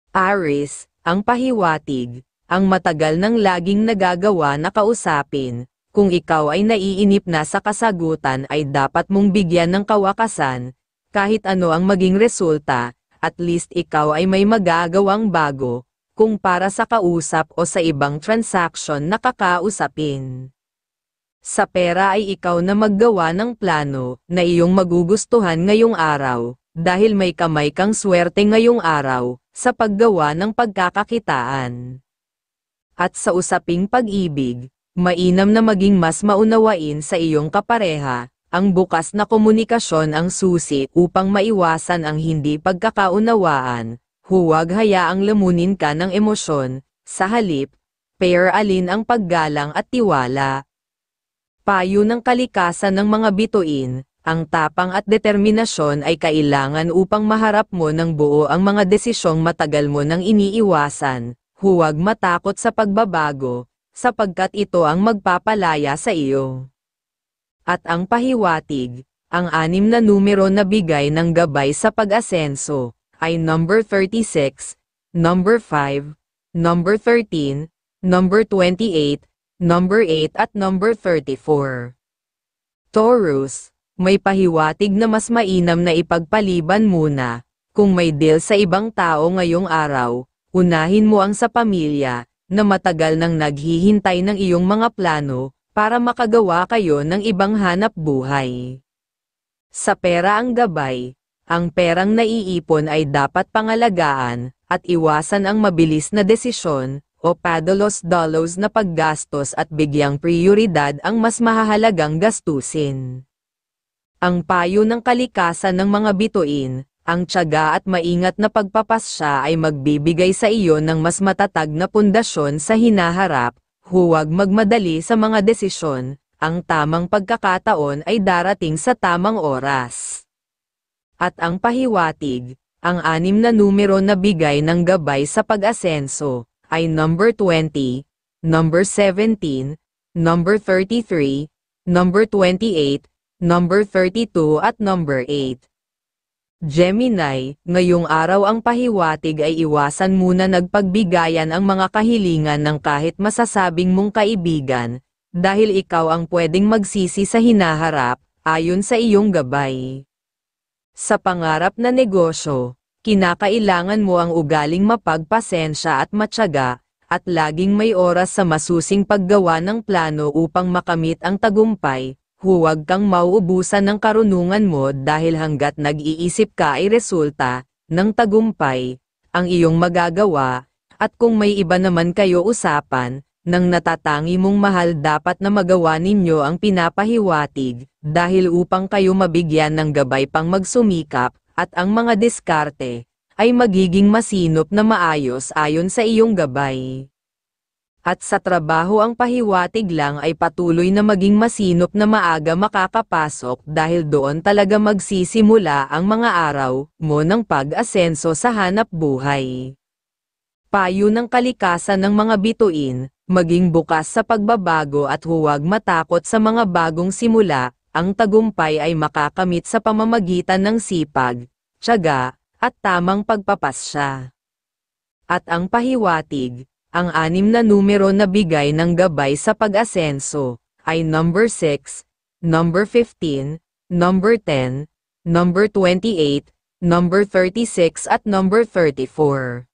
Aries, ang pahiwatig, ang matagal nang laging nagagawa na kausapin. Kung ikaw ay naiinip na sa kasagutan ay dapat mong bigyan ng kawakasan, kahit ano ang maging resulta, at least ikaw ay may magagawang bago, kung para sa kausap o sa ibang transaction na kakausapin. Sa pera ay ikaw na maggawa ng plano na iyong magugustuhan ngayong araw, dahil may kamay kang swerte ngayong araw, sa paggawa ng pagkakakitaan. At sa usaping pag-ibig, mainam na maging mas maunawain sa iyong kapareha, ang bukas na komunikasyon ang susi upang maiwasan ang hindi pagkakaunawaan, huwag hayaang lamunin ka ng emosyon, sa halip, pair-alin ang paggalang at tiwala. Payo ng kalikasan ng mga bituin, ang tapang at determinasyon ay kailangan upang maharap mo ng buo ang mga desisyong matagal mo nang iniiwasan, huwag matakot sa pagbabago, sapagkat ito ang magpapalaya sa iyo. At ang pahiwatig, ang 6 na numero na bigay ng gabay sa pag-asenso, ay number 36, number 5, number 13, number 28, number 8 at number 34. Taurus, may pahiwatig na mas mainam na ipagpaliban muna, kung may deal sa ibang tao ngayong araw, unahin mo ang sa pamilya, na matagal nang naghihintay ng iyong mga plano, para makagawa kayo ng ibang hanap buhay. Sa pera ang gabay, ang perang naiipon ay dapat pangalagaan, at iwasan ang mabilis na desisyon, o padalos-dalos na paggastos at bigyang prioridad ang mas mahahalagang gastusin. Ang payo ng kalikasan ng mga bituin, ang tiyaga at maingat na pagpapasya ay magbibigay sa iyo ng mas matatag na pundasyon sa hinaharap, huwag magmadali sa mga desisyon, ang tamang pagkakataon ay darating sa tamang oras. At ang pahiwatig, ang 6 na numero na bigay ng gabay sa pag-asenso, ay number 20, number 17, number 33, number 28, number 32 at number 8. Gemini, ngayong araw ang pahiwatig ay iwasan muna nagpagbigayan ang mga kahilingan ng kahit masasabing mong kaibigan, dahil ikaw ang pwedeng magsisi sa hinaharap, ayon sa iyong gabay. Sa pangarap na negosyo, kinakailangan mo ang ugaling mapagpasensya at matyaga, at laging may oras sa masusing paggawa ng plano upang makamit ang tagumpay. Huwag kang mauubusan ng karunungan mo dahil hanggat nag-iisip ka ay resulta ng tagumpay ang iyong magagawa, at kung may iba naman kayo usapan, ng natatangi mong mahal dapat na magawa ninyo ang pinapahiwatig, dahil upang kayo mabigyan ng gabay pang magsumikap, at ang mga diskarte ay magiging masinop na maayos ayon sa iyong gabay. At sa trabaho ang pahiwatig lang ay patuloy na maging masinop na maaga makakapasok dahil doon talaga magsisimula ang mga araw mo ng pag-asenso sa hanap buhay. Payo ng kalikasan ng mga bituin, maging bukas sa pagbabago at huwag matakot sa mga bagong simula, ang tagumpay ay makakamit sa pamamagitan ng sipag, tiyaga, at tamang pagpapasya. At ang pahiwatig, ang 6 na numero na bigay ng gabay sa pag-asenso, ay number 6, number 15, number 10, number 28, number 36 at number 34.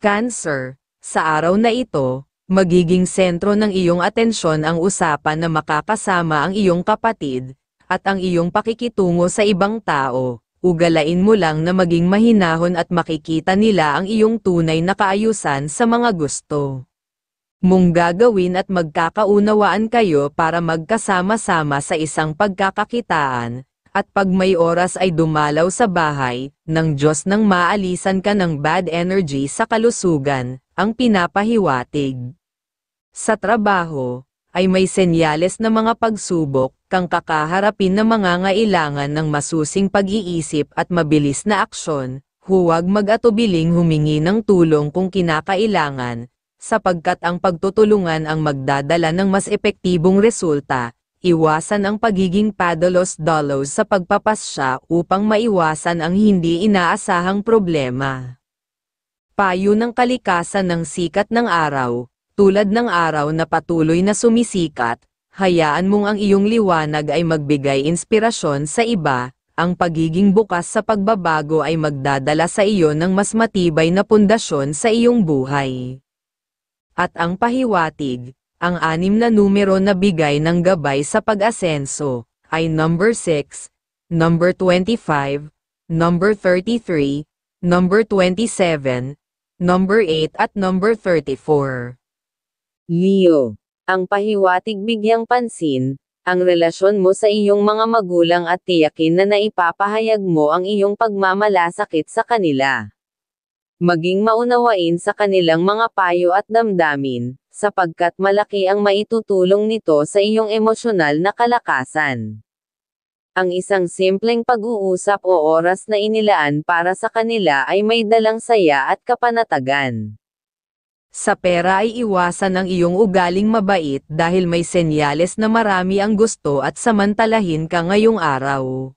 Cancer, sa araw na ito, magiging sentro ng iyong atensyon ang usapan na makakasama ang iyong kapatid, at ang iyong pakikitungo sa ibang tao. Ugalain mo lang na maging mahinahon at makikita nila ang iyong tunay na kaayusan sa mga gusto mong gagawin at magkakaunawaan kayo para magkasama-sama sa isang pagkakakitaan, at pag may oras ay dumalaw sa bahay ng Diyos nang maalisan ka ng bad energy sa kalusugan, ang pinapahiwatig. Sa trabaho, ay may senyales na mga pagsubok kang kakaharapin na mangangailangan ng masusing pag-iisip at mabilis na aksyon, huwag mag-atubiling humingi ng tulong kung kinakailangan, sapagkat ang pagtutulungan ang magdadala ng mas epektibong resulta. Iwasan ang pagiging padalos-dalos sa pagpapasya upang maiwasan ang hindi inaasahang problema. Payo ng kalikasan ng sikat ng araw. Tulad ng araw na patuloy na sumisikat, hayaan mong ang iyong liwanag ay magbigay inspirasyon sa iba. Ang pagiging bukas sa pagbabago ay magdadala sa iyo ng mas matibay na pundasyon sa iyong buhay. At ang pahiwatig, ang 6 na numero na bigay ng gabay sa pag-asenso, ay number 6, number 25, number 33, number 27, number 8 at number 34. Leo, ang pahiwatig bigyang pansin, ang relasyon mo sa iyong mga magulang at tiyakin na naipapahayag mo ang iyong pagmamalasakit sa kanila. Maging maunawain sa kanilang mga payo at damdamin, sapagkat malaki ang maitutulong nito sa iyong emosyonal na kalakasan. Ang isang simpleng pag-uusap o oras na inilaan para sa kanila ay may dalang saya at kapanatagan. Sa pera ay iwasan ang iyong ugaling mabait dahil may senyales na marami ang gusto at samantalahin ka ngayong araw.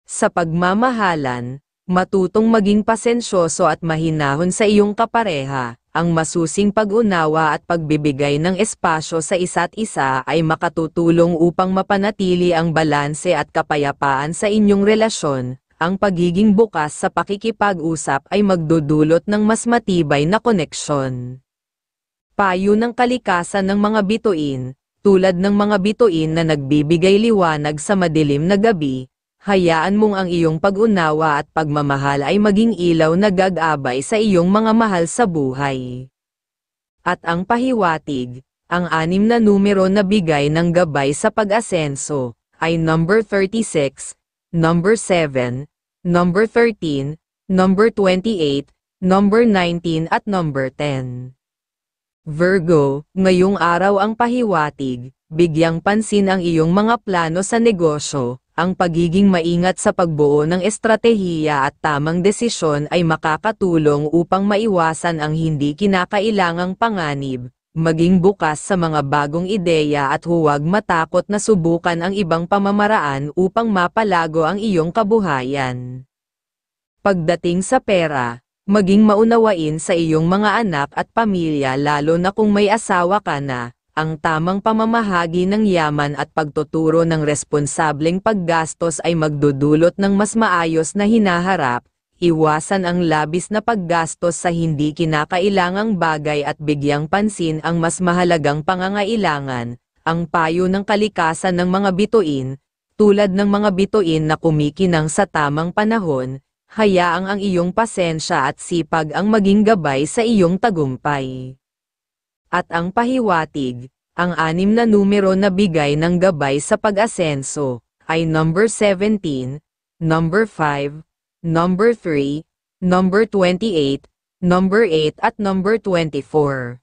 Sa pagmamahalan, matutong maging pasensyoso at mahinahon sa iyong kapareha. Ang masusing pag-unawa at pagbibigay ng espasyo sa isa't isa ay makatutulong upang mapanatili ang balanse at kapayapaan sa inyong relasyon. Ang pagiging bukas sa pakikipag-usap ay magdudulot ng mas matibay na koneksyon. Payo ng kalikasan ng mga bituin, tulad ng mga bituin na nagbibigay liwanag sa madilim na gabi, hayaan mong ang iyong pag-unawa at pagmamahal ay maging ilaw na gagabay sa iyong mga mahal sa buhay. At ang pahiwatig, ang 6 na numero na bigay ng gabay sa pag-asenso, ay number 36, number 7, number 13, number 28, number 19 at number 10. Virgo, ngayong araw ang pahiwatig, bigyang pansin ang iyong mga plano sa negosyo, ang pagiging maingat sa pagbuo ng estratehiya at tamang desisyon ay makakatulong upang maiwasan ang hindi kinakailangang panganib. Maging bukas sa mga bagong ideya at huwag matakot na subukan ang ibang pamamaraan upang mapalago ang iyong kabuhayan. Pagdating sa pera, maging maunawain sa iyong mga anak at pamilya lalo na kung may asawa ka na. Ang tamang pamamahagi ng yaman at pagtuturo ng responsableng paggastos ay magdudulot ng mas maayos na hinaharap. Iwasan ang labis na paggastos sa hindi kinakailangang bagay at bigyang pansin ang mas mahalagang pangangailangan. Ang payo ng kalikasan ng mga bituin, tulad ng mga bituin na kumikinang sa tamang panahon, hayaang ang iyong pasensya at sipag ang maging gabay sa iyong tagumpay. At ang pahiwatig, ang 6 na numero na bigay ng gabay sa pag-asenso, ay number 17, number 5, number 3, number 28, number 8 at number 24.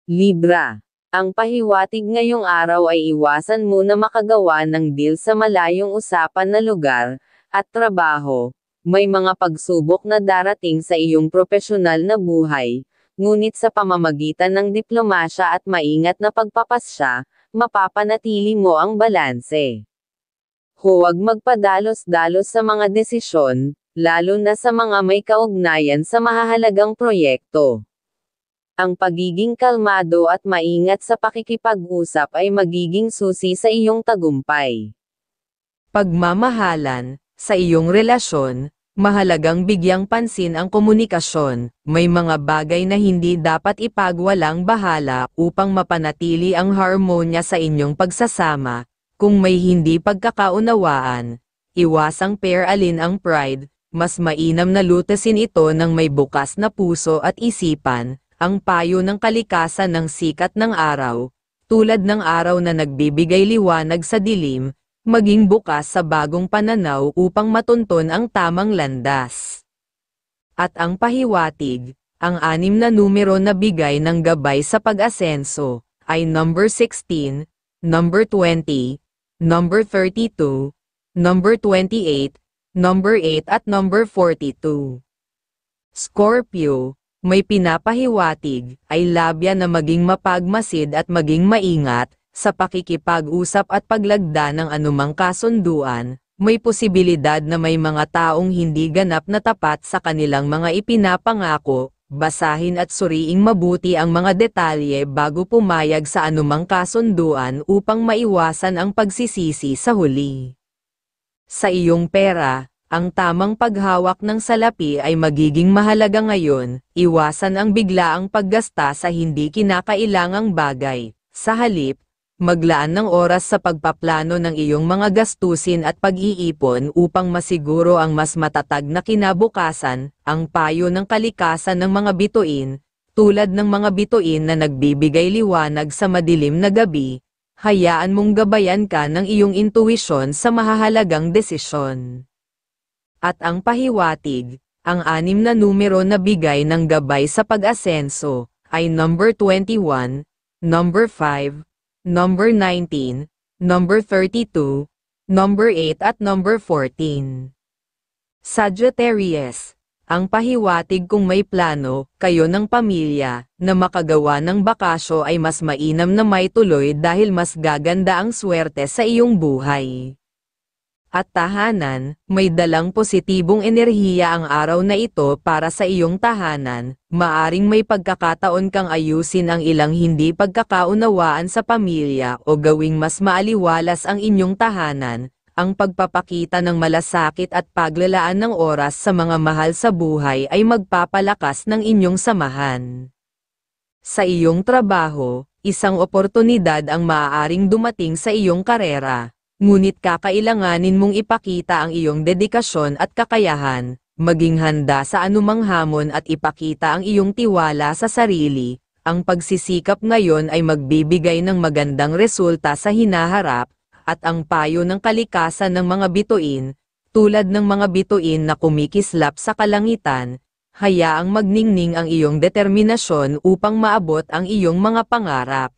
Libra, ang pahiwatig ngayong araw ay iwasan muna makagawa ng deal sa malayong usapan na lugar at trabaho. May mga pagsubok na darating sa iyong profesional na buhay, ngunit sa pamamagitan ng diplomasya at maingat na pagpapasya, mapapanatili mo ang balanse. Huwag magpadalos-dalos sa mga desisyon, lalo na sa mga may kaugnayan sa mahahalagang proyekto. Ang pagiging kalmado at maingat sa pakikipag-usap ay magiging susi sa iyong tagumpay. Pagmamahalan, sa iyong relasyon, mahalagang bigyang pansin ang komunikasyon. May mga bagay na hindi dapat ipagwalang bahala upang mapanatili ang harmonya sa inyong pagsasama. Kung may hindi pagkakaunawaan, iwasang pair-alin ang pride, mas mainam na lutasin ito ng may bukas na puso at isipan. Ang payo ng kalikasan ng sikat ng araw, tulad ng araw na nagbibigay liwanag sa dilim, maging bukas sa bagong pananaw upang matunton ang tamang landas. At ang pahiwatig, ang 6 na numero na bigay ng gabay sa pag-asenso, ay number 16, number 20, number 32, number 28, number 8 at number 42. Scorpio, may pinapahiwatig, ay labya na maging mapagmasid at maging maingat, sa pakikipag-usap at paglagda ng anumang kasunduan, may posibilidad na may mga taong hindi ganap na tapat sa kanilang mga ipinapangako. Basahin at suriing mabuti ang mga detalye bago pumayag sa anumang kasunduan upang maiwasan ang pagsisisi sa huli. Sa iyong pera, ang tamang paghawak ng salapi ay magiging mahalaga ngayon. Iwasan ang biglaang paggasta sa hindi kinakailangang bagay. Sa halip, maglaan ng oras sa pagpaplano ng iyong mga gastusin at pag-iipon upang masiguro ang mas matatag na kinabukasan. Ang payo ng kalikasan ng mga bituin, tulad ng mga bituin na nagbibigay liwanag sa madilim na gabi, hayaan mong gabayan ka ng iyong intuwisyon sa mahahalagang desisyon. At ang pahiwatig, ang 6 na numero na bigay ng gabay sa pag-asenso, ay number 21, number 5, number 19, number 32, number 8 at number 14. Sagittarius, ang pahiwatig kung may plano, kayo ng pamilya, na makagawa ng bakasyo ay mas mainam na may tuloy dahil mas gaganda ang swerte sa iyong buhay. At tahanan, may dalang positibong enerhiya ang araw na ito para sa iyong tahanan. Maaring may pagkakataon kang ayusin ang ilang hindi pagkakaunawaan sa pamilya o gawing mas maaliwalas ang inyong tahanan. Ang pagpapakita ng malasakit at paglalaan ng oras sa mga mahal sa buhay ay magpapalakas ng inyong samahan. Sa iyong trabaho, isang oportunidad ang maaaring dumating sa iyong karera. Ngunit kakailanganin mong ipakita ang iyong dedikasyon at kakayahan, maging handa sa anumang hamon at ipakita ang iyong tiwala sa sarili. Ang pagsisikap ngayon ay magbibigay ng magandang resulta sa hinaharap, at ang payo ng kalikasan ng mga bituin, tulad ng mga bituin na kumikislap sa kalangitan, hayaang magningning ang iyong determinasyon upang maabot ang iyong mga pangarap.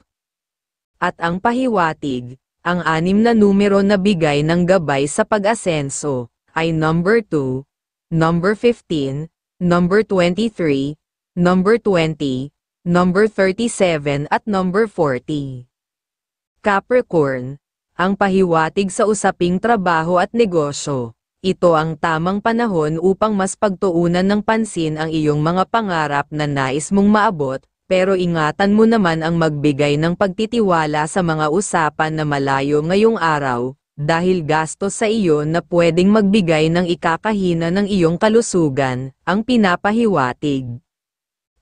At ang pahiwatig, ang 6 na numero na bigay ng gabay sa pag-asenso, ay number 2, number 15, number 23, number 20, number 37 at number 40. Capricorn, ang pahiwatig sa usaping trabaho at negosyo. Ito ang tamang panahon upang mas pagtuunan ng pansin ang iyong mga pangarap na nais mong maabot, pero ingatan mo naman ang magbigay ng pagtitiwala sa mga usapan na malayo ngayong araw, dahil gastos sa iyo na pwedeng magbigay ng ikakahina ng iyong kalusugan, ang pinapahiwatig.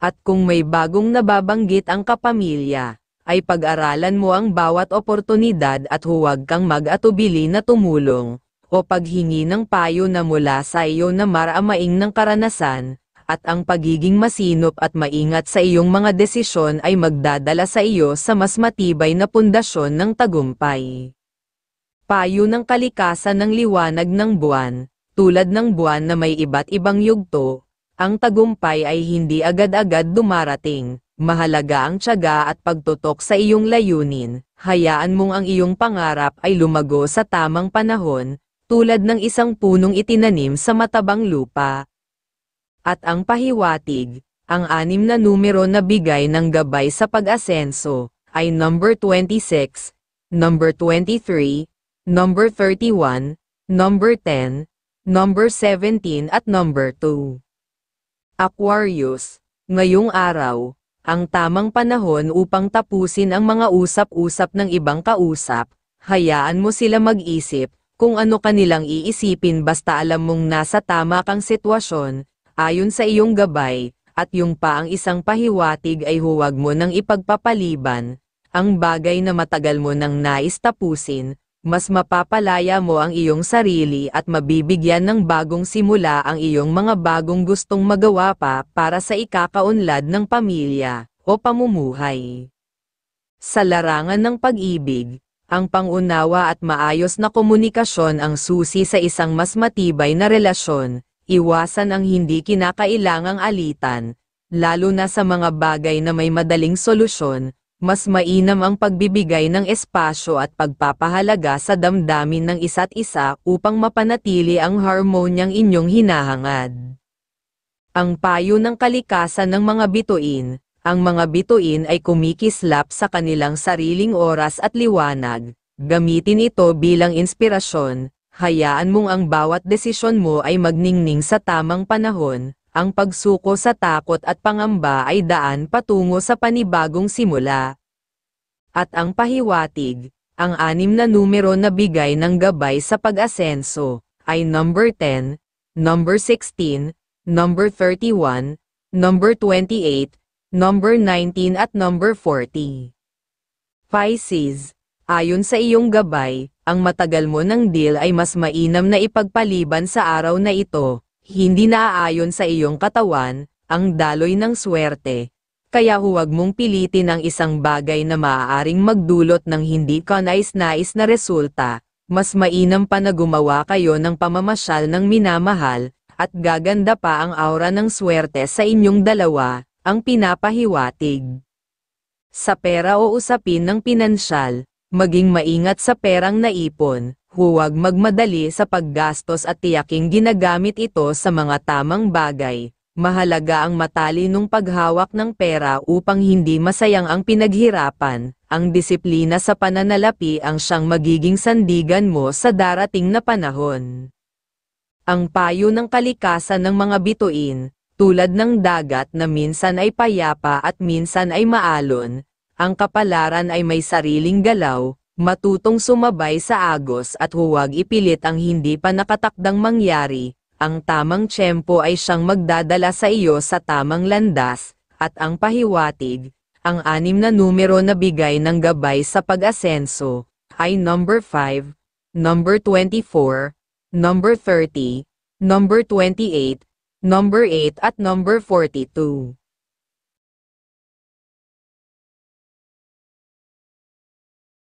At kung may bagong nababanggit ang kapamilya, ay pag-aralan mo ang bawat oportunidad at huwag kang mag-atubili na tumulong, o paghingi ng payo na mula sa iyo na maramaing ng karanasan, at ang pagiging masinop at maingat sa iyong mga desisyon ay magdadala sa iyo sa mas matibay na pundasyon ng tagumpay. Payo ng kalikasan ng liwanag ng buwan, tulad ng buwan na may iba't ibang yugto, ang tagumpay ay hindi agad-agad dumarating. Mahalaga ang tiyaga at pagtutok sa iyong layunin. Hayaan mong ang iyong pangarap ay lumago sa tamang panahon, tulad ng isang punong itinanim sa matabang lupa. At ang pahiwatig, ang 6 na numero na bigay ng gabay sa pag-asenso, ay number 26, number 23, number 31, number 10, number 17 at number 2. Aquarius, ngayong araw, ang tamang panahon upang tapusin ang mga usap-usap ng ibang kausap, hayaan mo sila mag-isip, kung ano kanilang iisipin basta alam mong nasa tama kang sitwasyon, ayon sa iyong gabay, at yung pa ang isang pahiwatig ay huwag mo nang ipagpapaliban, ang bagay na matagal mo nang nais tapusin, mas mapapalaya mo ang iyong sarili at mabibigyan ng bagong simula ang iyong mga bagong gustong magawa pa para sa ikakaunlad ng pamilya o pamumuhay. Sa larangan ng pag-ibig, ang pangunawa at maayos na komunikasyon ang susi sa isang mas matibay na relasyon. Iwasan ang hindi kinakailangang alitan, lalo na sa mga bagay na may madaling solusyon. Mas mainam ang pagbibigay ng espasyo at pagpapahalaga sa damdamin ng isa't isa upang mapanatili ang harmonyang inyong hinahangad. Ang payo ng kalikasan ng mga bituin, ang mga bituin ay kumikislap sa kanilang sariling oras at liwanag. Gamitin ito bilang inspirasyon, hayaan mong ang bawat desisyon mo ay magningning sa tamang panahon, ang pagsuko sa takot at pangamba ay daan patungo sa panibagong simula. At ang pahiwatig, ang 6 na numero na bigay ng gabay sa pag-asenso, ay number 10, number 16, number 31, number 28, number 19 at number 40. Pisces, ayon sa iyong gabay, ang matagal mo ng deal ay mas mainam na ipagpaliban sa araw na ito, hindi naaayon sa iyong katawan, ang daloy ng swerte. Kaya huwag mong pilitin ang isang bagay na maaaring magdulot ng hindi ka nais-nais na resulta, mas mainam pa na gumawa kayo ng pamamasyal ng minamahal, at gaganda pa ang aura ng swerte sa inyong dalawa, ang pinapahiwatig. Sa pera o usapin ng pinansyal, maging maingat sa perang naipon, huwag magmadali sa paggastos at tiyaking ginagamit ito sa mga tamang bagay. Mahalaga ang matalinong paghawak ng pera upang hindi masayang ang pinaghirapan. Ang disiplina sa pananalapi ang siyang magiging sandigan mo sa darating na panahon. Ang payo ng kalikasan ng mga bituin, tulad ng dagat na minsan ay payapa at minsan ay maalon, ang kapalaran ay may sariling galaw, matutong sumabay sa agos at huwag ipilit ang hindi pa nakatakdang mangyari. Ang tamang tiyempo ay siyang magdadala sa iyo sa tamang landas, at ang pahiwatig, ang 6 na numero na bigay ng gabay sa pag-asenso, ay number 5, number 24, number 30, number 28, number 8 at number 42.